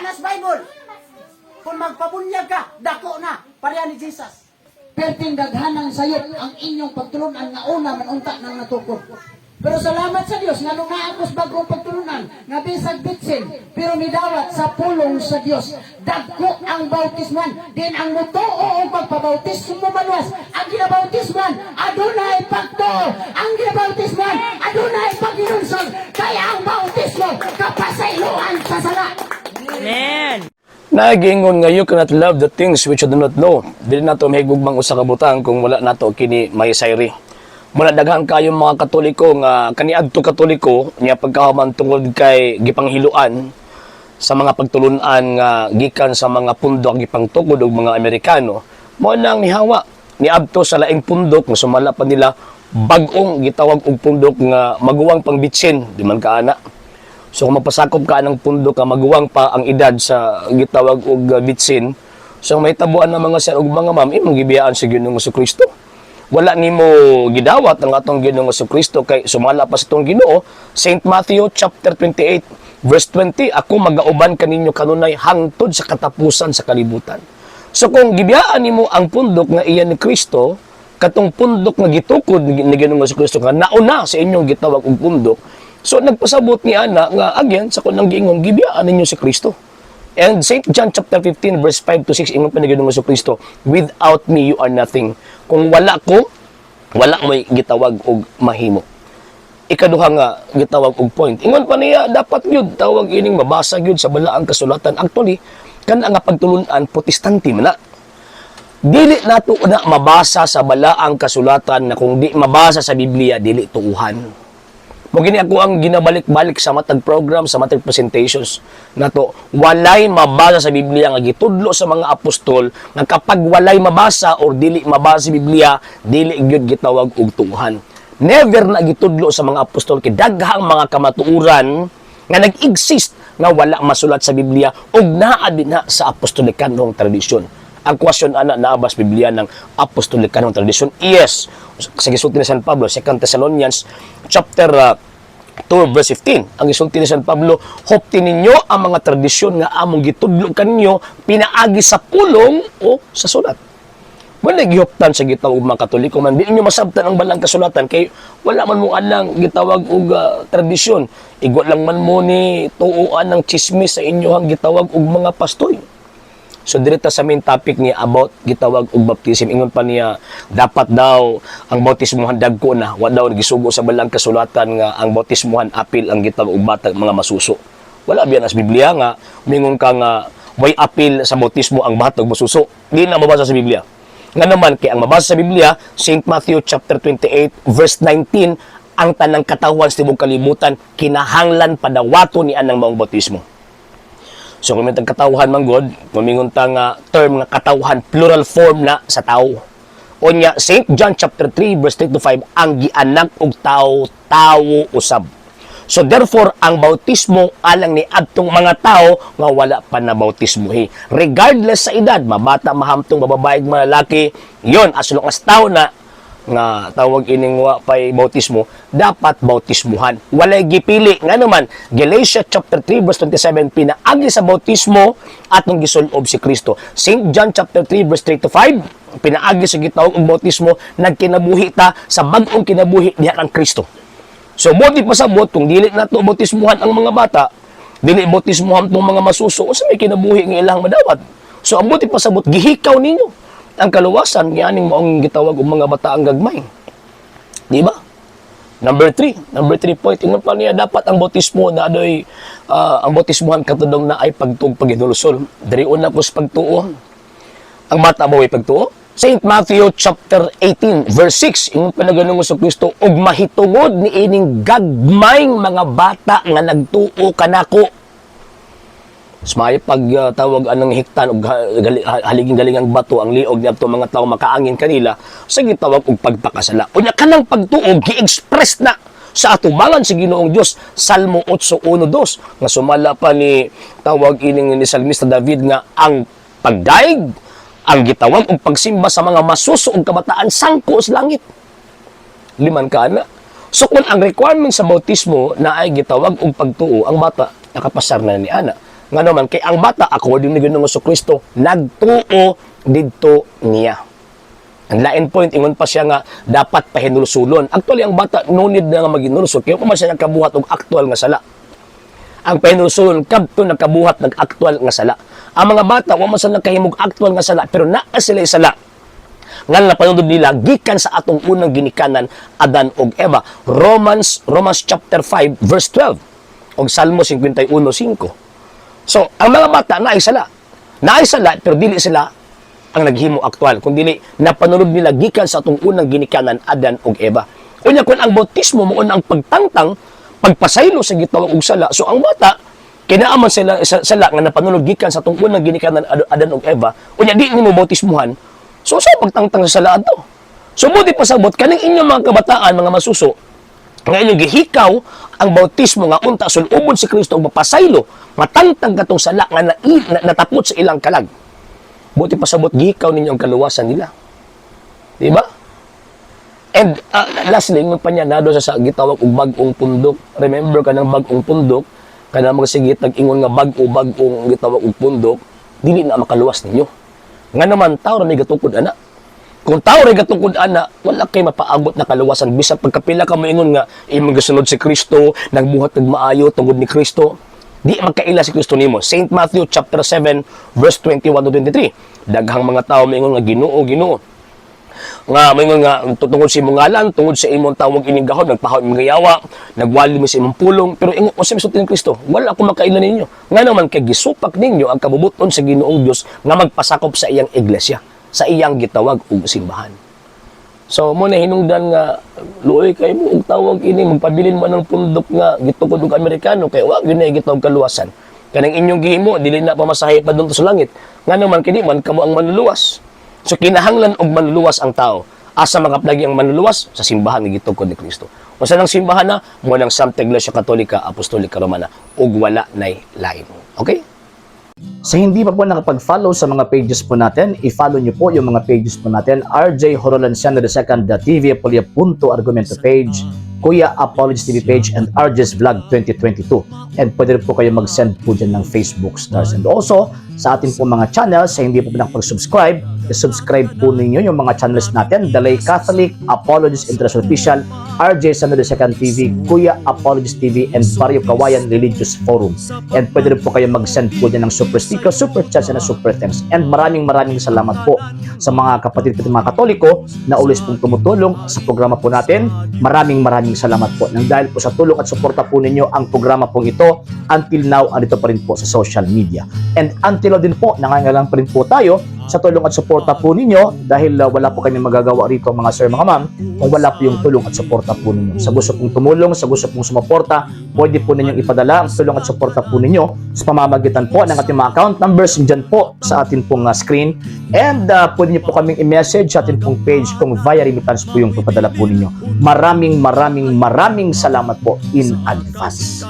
nas Bible. Kung magpabunyag ka, dako na, pareha ni Jesus. Perting daghanang sayop ang inyong pagtulunan nga una manunta nang natukod. Pero salamat sa Dios nga nung naagos bagong pagtulunan nga bisag bitsin pero midawat sa pulong sa Dios. Dagko ang bautisman din ang mutuo o pagpabautismo manuas. Ang ginabautisman adunay pagtuo. Ang ginabautisman adunay paghinunsod. Kaya ang bautismo kapasayloan sa sala. Amen. Nagingon nga you cannot love the things which you do not know. Dili nato mahigugmang usa ka butang kung wala nato kini may sayri. Muna daghan kayo mga Katoliko nga kaniadto Katoliko niya pagkahuman tungod kay gipanghiluan sa mga pagtulunan nga gikan sa mga pundok gipangtukod og mga Amerikano. Mo nang nihawa niadto sa laing pundok nga sumala pa nila bag-ong gitawag og pundok nga maguwang pangbitsin di man kaana. So kung magpasakop ka ng pundok nga maguwang pa ang edad sa gitawag og bitsin, so may tabuan ng mga sir ug mga ma'am imong gibiyaan sa Ginoong Jesucristo. Wala nimo gidawat ang atong Ginoong Jesucristo kay sumala pa sa itong Ginoo. St. Matthew chapter 28 verse 20, ako magauban kaninyo kanunay hangtod sa katapusan sa kalibutan. So kung gibiyaan nimo ang pundok nga iyan ni Kristo, katong pundok nga gitukod ni Ginoong Jesucristo nga nauna sa inyong gitawag og pundok, so nagpasabot ni ana nga again sa kunang giingon gibiyaan ninyo si Kristo. And St. John chapter 15 verse 5 to 6 ingon pa ni Ginoong Jesucristo, without me you are nothing. Kung wala ko, wala mo'y gitawag og mahimo. Ikaduha nga gitawag og point. Ingon pa niya dapat gyud tawag ining mabasa gyud sa balaang kasulatan. Actually, kana nga pagtulunan protestante man na. Dili nato na mabasa sa balaang kasulatan na kung di mabasa sa Biblia dili tuuhan. Mo gini ako ang ginabalik-balik sa matag program, sa matag presentations nato. Walay mabasa sa Biblia nga gitudlo sa mga apostol nga kapag walay mabasa or dili mabasa sa Biblia, dili gyud gitawag og tuuhan. Never na gitudlo sa mga apostol kay daghang mga kamatuoran nga nag-exist nga wala masulat sa Biblia ug naa dinha sa apostolikanong tradisyon. Ang question ana naabas Biblia ng apostolikanong tradisyon? Yes. Sa gisulti ni San Pablo, 2 Thessalonians chapter 2 verse 15. Ang gisulti ni San Pablo, hopti ninyo ang mga tradisyon nga among gitudlo kanyo pinaagi sa pulong o sa sulat. Wala gihuptan sa gitawag mga Katoliko man di inyo masabtan ang balang kasulatan kay wala man mo alang gitawag og tradisyon. Igwa lang man mo ni tuuan ng chismis sa inyohang gitawag og mga pastoy. So direta sa main topic niya about gitawag og baptism. Ingon pa niya dapat daw ang bautismuhan dagko na, wa daw gisugo sa balang kasulatan nga ang bautismuhan apil ang gitawag og bata mga masuso. Wala biyan as Biblia nga mingon ka nga way apil sa bautismo ang bata ug masuso. Di na mabasa sa Biblia. Nga naman kay ang mabasa sa Biblia, St. Matthew chapter 28 verse 19, ang tanang katawan sa tibok kalibutan kinahanglan padawato ni anang maong bautismo. So kung may katawhan man God, mamingon ta nga term nga katawhan plural form na sa tao. Unya St. John chapter 3 verse 3 to 5, ang gianak og tao, tawo usab. So therefore ang bautismo alang ni adtong mga tao nga wala pa na bautismuhi. Regardless sa edad, mabata, mahamtong, bababae, mga lalaki, yon as long as tao na nga tawag ining wa pay bautismo, dapat bautismuhan. Walay gipili. Nga naman, Galatians chapter 3 verse 27, pinaagi sa bautismo atong gisulob si Kristo. St. John chapter 3 verse 3 to 5, pinaagi sa gitawag og bautismo, nagkinabuhi ta sa bag-ong kinabuhi diha kang Kristo. So mo di pasabot kung dili nato bautismuhan ang mga bata, dili bautismuhan tong mga masuso, usa may kinabuhi nga ilang madawat. So ang buti pasabot gihikaw ninyo ang kaluwasan ganing maong gitawag og mga bata ang gagmay. Di ba? Number 3 point, ingon pa niya dapat ang bautismo na adoy ang bautismuhan katudong na ay pagtuog paghinulusol. Diri una ko sa pagtuo. Ang bata mo ay pagtuo. St. Matthew chapter 18 verse 6, ingon pa na Ginoong Jesucristo, ug mahitungod ni ining gagmayng mga bata nga nagtuo kanako. Sumaya pag tawag anang hiktan og haliging-galingang bato ang liog niadto mga tawo makaangin kanila sa gitawag og pagpakasala. Unya kanang pagtuog gi-express na sa atubangan sa Ginoong Dios, Salmo 8:1-2 nga sumala pa ni tawag ining ni Salmista David nga ang pagdaig, ang gitawag og pagsimba sa mga masuso og kabataan sangko sa langit. Liman ka na. So kung ang requirement sa bautismo na ay gitawag og pagtuo, ang bata nakapasar na ni ana. Nga naman, kay ang bata, according ni Ginoong Kristo, nagtuo didto niya. Ang lain point, ingon pa siya nga, dapat pahinulsulon. Actually, ang bata, no need na nga maginulsul. Kaya kung siya nagkabuhat og aktual nga sala. Ang pahinulsulon, kadto nagkabuhat nag-aktual nga sala. Ang mga bata, wala man nagkahimog aktual nga sala, pero naa sila sala. Nga napanunod nila, gikan sa atong unang ginikanan, Adan og Eva. Romans chapter 5, verse 12. O Salmo 51:5. So, ang mga bata, naisala. Naisala, pero dili sila ang naghimo aktual. Kung dili, napanunod nila gikan sa atong unang ginikanan, Adan og Eva. Unya, kung ang bautismo mo ang pagtangtang, pagpasaylo sa gitawag og sala. So, ang bata, kinaaman sala nga napanunod gikan sa atong unang ginikanan, Adan og Eva. Unya, di nimo bautismuhan. So, sa pagtangtang sa sala ato. So, buti pasabot, kaning inyong mga kabataan, mga masuso, nga inyong gihikaw ang bautismo nga unta sulubon si Kristo og mapasaylo, matangtang katong sala nga natapot sa ilang kalag. Buti pasabot gihikaw ninyo ang kaluwasan nila. Di ba? And lastly, ingon pa niya nado sa gitawag og bag-ong pundok. Remember ka ng bag-ong pundok, kana magsigit nag-ingon nga bag-ong gitawag og pundok, dili na makaluwas ninyo. Nga naman tao ra may gatukod ana. Kung tao rin katungkod ana, wala kay mapaabot na kaluwasan. Bisag pagkapila ka moingon nga, imong gasunod si Kristo, nagbuhat nagmaayo tungod ni Kristo, di magkaila si Kristo nimo. St. Matthew chapter 7, verse 21-23. Daghang mga tao moingon nga Ginoo, Ginoo. Nga moingon nga tungod sa imong ngalan, tungod sa imong tawag ining gahod, nagpahaw imong gayawa, nagwali mo sa imong pulong, pero ingon sa misulti ni Kristo, wala ako makaila ninyo. Nga naman kay gisupak ninyo ang kabubuton sa Ginoong Dios nga magpasakop sa iyang iglesia, sa iyang gitawag ug simbahan. So mo na hinungdan nga luoy kay mo og tawag ini magpabilin mo ng pundok nga gitukod og Amerikano kay wa gyud na gitawag kaluwasan. Kanang inyong gihimo dili na pamasahe pa dun sa langit. Nga naman kini man kamo ang manluluwas. So kinahanglan og manluluwas ang tao. Asa makaplagi ang manluluwas sa simbahan nga gitukod ni Kristo. Usa nang simbahan na mo nang Santa Iglesia Katolika Apostolika Romana ug wala nay lain. Okay? Sa hindi pa po nakapag-follow sa mga pages po natin, i-follow nyo po yung mga pages po natin, RJ Horolanciano II TV, Apolia Punto Argumento page, Kuya Apologies TV page, and RJ's Vlog 2022. And pwede rin po kayo mag-send po dyan ng Facebook stars. And also, sa ating po mga channels, sa hindi po nakapag-subscribe, i-subscribe po ninyo yung mga channels natin, Dalay Catholic, Apologies International Official, RJ Sanado II TV, Kuya Apologies TV, and Barrio Kawayan Religious Forum. And pwede rin po kayo mag-send po dyan ng super sticker, super chats, and super thanks. And maraming salamat po sa mga kapatid at mga Katoliko na ulis pong tumutulong sa programa po natin. Maraming salamat po. Nang dahil po sa tulong at suporta po ninyo, ang programa pong ito, until now, andito pa rin po sa social media. And until now din po, nangangalang pa rin po tayo sa tulong at suporta po ninyo dahil wala po kami magagawa rito mga sir, mga ma'am, kung wala po yung tulong at suporta po ninyo. Sa gusto pong tumulong, sa gusto pong sumuporta, pwede po ninyong ipadala ang tulong at suporta po ninyo sa pamamagitan po ng ating mga account numbers dyan po sa ating pong screen. And pwede nyo po kaming i-message sa ating pong page kung via remittance po yung papadala po ninyo. Maraming salamat po in advance.